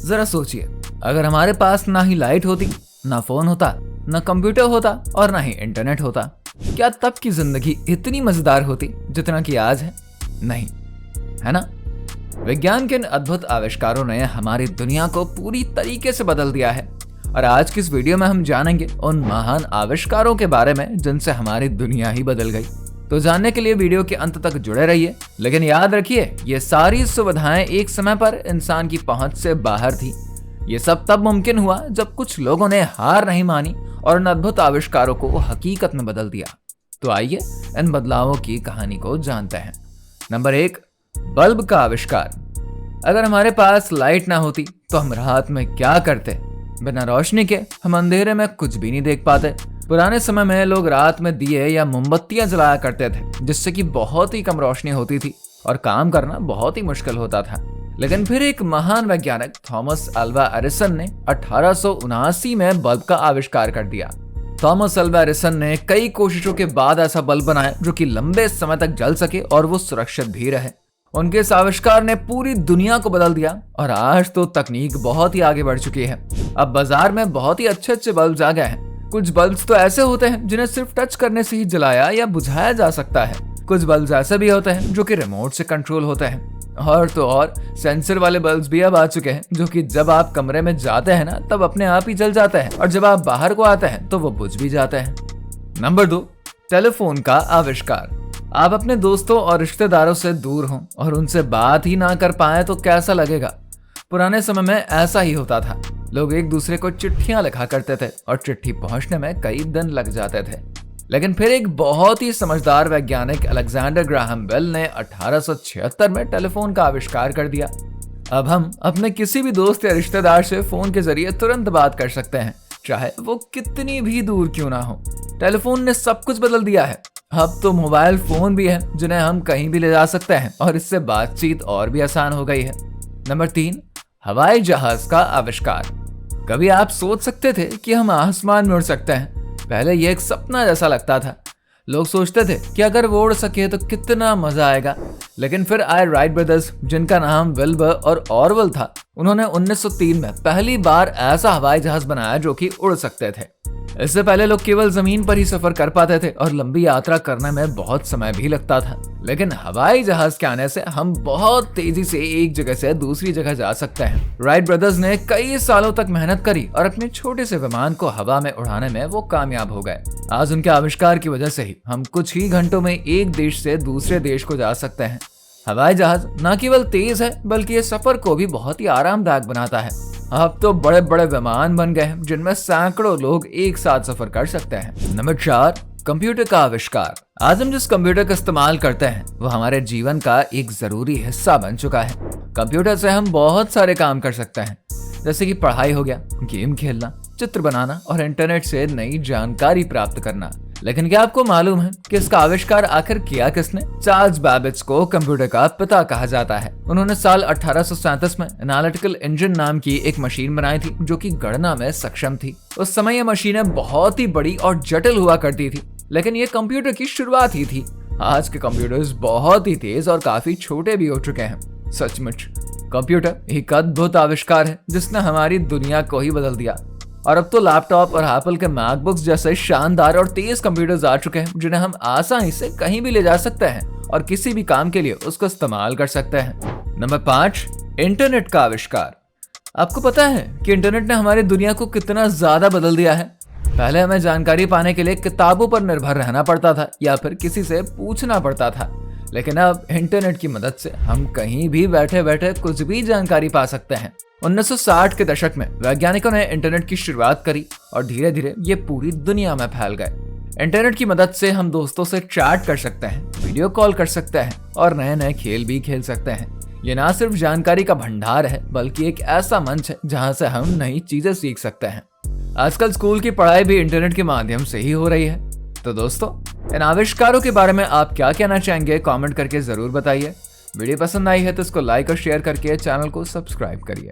जरा सोचिए, अगर हमारे पास ना ही लाइट होती, ना फोन होता, ना कंप्यूटर होता और ना ही इंटरनेट होता, क्या तब की जिंदगी इतनी मजेदार होती जितना कि आज है? नहीं, है ना? विज्ञान के इन अद्भुत आविष्कारों ने हमारी दुनिया को पूरी तरीके से बदल दिया है और आज की इस वीडियो में हम जानेंगे उन महान आविष्कारों के बारे में जिनसे हमारी दुनिया ही बदल गई। तो जानने के लिए वीडियो के अंत तक जुड़े रहिए, लेकिन याद रखिए ये सारी सुविधाएं एक समय पर इंसान की पहुंच से बाहर थी। ये सब तब मुमकिन हुआ जब कुछ लोगों ने हार नहीं मानी और इन अद्भुत आविष्कारों को हकीकत में बदल दिया। तो आइए इन बदलावों की कहानी को जानते हैं। नंबर 1, बल्ब का आविष्कार। अगर हमारे पास लाइट ना होती तो हम रात में क्या करते? बिना रोशनी के हम अंधेरे में कुछ भी नहीं देख पाते। पुराने समय में लोग रात में दिए या मोमबत्तियां जलाया करते थे, जिससे कि बहुत ही कम रोशनी होती थी और काम करना बहुत ही मुश्किल होता था। लेकिन फिर एक महान वैज्ञानिक थॉमस अल्वा एडिसन ने 1879 में बल्ब का आविष्कार कर दिया। थॉमस अल्वा एडिसन ने कई कोशिशों के बाद ऐसा बल्ब बनाया जो कि लंबे समय तक जल सके और वो सुरक्षित भी रहे। उनके इस आविष्कार ने पूरी दुनिया को बदल दिया और आज तो तकनीक बहुत ही आगे बढ़ चुकी है। अब बाजार में बहुत ही अच्छे बल्ब आ गए हैं। कुछ बल्ब्स तो ऐसे होते हैं जिन्हें सिर्फ टच करने से ही जलाया या बुझाया जा सकता है। कुछ बल्ब्स ऐसे भी होते हैं जो कि रिमोट से कंट्रोल होते हैं। और तो और सेंसर वाले बल्ब्स भी अब आ चुके हैं जो कि जब आप कमरे में जाते हैं ना तब अपने आप ही जल जाते हैं और जब आप बाहर को आते हैं तो वो बुझ भी जाते हैं। नंबर 2, टेलीफोन का आविष्कार। आप अपने दोस्तों और रिश्तेदारों से दूर हों और उनसे बात ही ना कर पाए तो कैसा लगेगा? पुराने समय में ऐसा ही होता था। लोग एक दूसरे को चिट्ठियां लिखा करते थे और चिट्ठी पहुंचने में कई दिन लग जाते थे। लेकिन फिर एक बहुत ही समझदार वैज्ञानिक अलेक्जेंडर ग्राहम बेल ने 1876 में टेलीफोन का आविष्कार कर दिया। अब हम अपने किसी भी दोस्त या रिश्तेदार से फोन के जरिए तुरंत बात कर सकते हैं, चाहे वो कितनी भी दूर क्यों ना हो। टेलीफोन ने सब कुछ बदल दिया है। अब तो मोबाइल फोन भी है जिन्हें हम कहीं भी ले जा सकते हैं और इससे बातचीत और भी आसान हो गई है। नंबर 3, हवाई जहाज का आविष्कार। कभी आप सोच सकते थे कि हम आसमान में उड़ सकते हैं? पहले यह एक सपना जैसा लगता था। लोग सोचते थे कि अगर वो उड़ सके तो कितना मजा आएगा। लेकिन फिर आए राइट ब्रदर्स, जिनका नाम विल्बर और ऑरवेल था। उन्होंने 1903 में पहली बार ऐसा हवाई जहाज बनाया जो कि उड़ सकते थे। इससे पहले लोग केवल जमीन पर ही सफर कर पाते थे और लंबी यात्रा करने में बहुत समय भी लगता था। लेकिन हवाई जहाज के आने से हम बहुत तेजी से एक जगह से दूसरी जगह जा सकते हैं। राइट ब्रदर्स ने कई सालों तक मेहनत करी और अपने छोटे से विमान को हवा में उड़ाने में वो कामयाब हो गए। आज उनके आविष्कार की वजह से ही हम कुछ ही घंटों में एक देश से दूसरे देश को जा सकते हैं। हवाई जहाज न केवल तेज है बल्कि ये सफर को भी बहुत ही आरामदायक बनाता है। अब तो बड़े बड़े विमान बन गए हैं जिनमें सैकड़ों लोग एक साथ सफर कर सकते हैं। नंबर 4, कंप्यूटर का आविष्कार। आज हम जिस कंप्यूटर का इस्तेमाल करते हैं वो हमारे जीवन का एक जरूरी हिस्सा बन चुका है। कंप्यूटर से हम बहुत सारे काम कर सकते हैं, जैसे कि पढ़ाई हो गया, गेम खेलना, चित्र बनाना और इंटरनेट से नई जानकारी प्राप्त करना। लेकिन क्या आपको मालूम है कि इसका आविष्कार आखिर किया किसने? चार्ल्स बैबेज को कंप्यूटर का पिता कहा जाता है। उन्होंने साल 1837 में एनालिटिकल इंजन नाम की एक मशीन बनाई थी जो कि गणना में सक्षम थी। उस समय ये मशीनें बहुत ही बड़ी और जटिल हुआ करती थी, लेकिन ये कंप्यूटर की शुरुआत ही थी। आज के कंप्यूटर्स बहुत ही तेज और काफी छोटे भी हो चुके हैं। सचमुच कंप्यूटर एक अद्भुत आविष्कार है जिसने हमारी दुनिया को ही बदल दिया। और अब तो लैपटॉप और एप्पल के मैकबुक्स जैसे शानदार और तेज कंप्यूटर्स आ चुके हैं जिन्हें हम आसानी से कहीं भी ले जा सकते हैं और किसी भी काम के लिए उसको इस्तेमाल कर सकते हैं। नंबर 5, इंटरनेट का आविष्कार। आपको पता है कि इंटरनेट ने हमारी दुनिया को कितना ज्यादा बदल दिया है? पहले हमें जानकारी पाने के लिए किताबों पर निर्भर रहना पड़ता था या फिर किसी से पूछना पड़ता था। लेकिन अब इंटरनेट की मदद से हम कहीं भी बैठे बैठे कुछ भी जानकारी पा सकते हैं। 1960 के दशक में वैज्ञानिकों ने इंटरनेट की शुरुआत करी और धीरे धीरे ये पूरी दुनिया में फैल गए। इंटरनेट की मदद से हम दोस्तों से चैट कर सकते हैं, वीडियो कॉल कर सकते हैं और नए नए खेल भी खेल सकते हैं। ये ना सिर्फ जानकारी का भंडार है बल्कि एक ऐसा मंच है जहां से हम नई चीजें सीख सकते हैं। आजकल स्कूल की पढ़ाई भी इंटरनेट के माध्यम से ही हो रही है। तो दोस्तों, इन आविष्कारों के बारे में आप क्या कहना चाहेंगे? कमेंट करके जरूर बताइए। वीडियो पसंद आई है तो इसको लाइक और शेयर करके चैनल को सब्सक्राइब करिए।